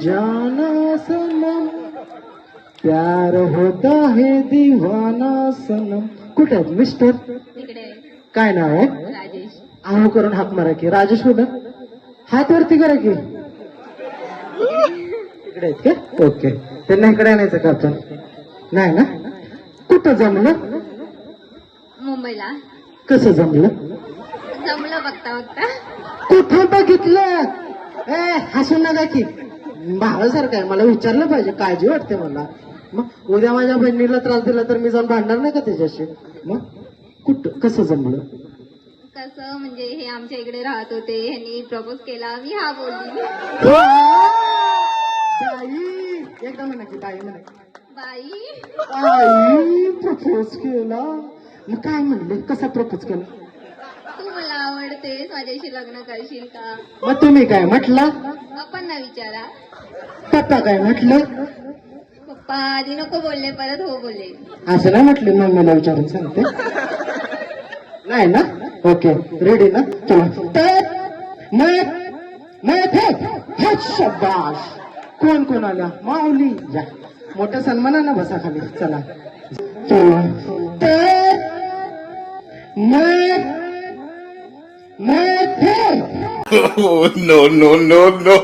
जाना सनम, प्यार होता है दीवाना सनम. कुठे आहेत मिस्टर? तिकडे काय नाव आहे? राजेश. आहो करून हाक मारा की. राजेश होता, हात वरती करा की. इकडे आहेत का? ओके. त्यांना इकडे आणायचं का आपण? नाही ना. कुठं जमलं? मुंबईला. कसं जमलं? जमलं बघता बघता. कुठं बघितलं? हसू नका की, भावासारखं आहे. मला विचारलं पाहिजे, काळजी वाटते मला. मग उद्या माझ्या बहिणीला त्रास दिला तर मी जाऊन भांडणार नाही का त्याच्याशी? मग कुठं कसं जमलं? कसं म्हणजे हे आमच्या इकडे राहत होते, ह्यांनी प्रपोज केला, मी हा बोलली. बाई एकदा म्हणा की, बाई म्हणा की. बाई आई प्रपोज केला. मग काय म्हणले? कसा प्रपोज केला? तू मला आवडतेस, माझ्याशी लग्न करशील का? मग तुम्ही काय म्हटलं? पप्पांना विचारा. पप्पा काय म्हटलं? पप्पा आधी नको बोलले, परत हो बोलले. असं नाही म्हटलं, मम्मीला विचारून सांगते. नाही ना. ओके रेडी ना. चला शब्बाश. कोण कोण आला? माऊली. जा मोठ्या सन्मानानं बसा खाली. चला Oh, no, no, no, no.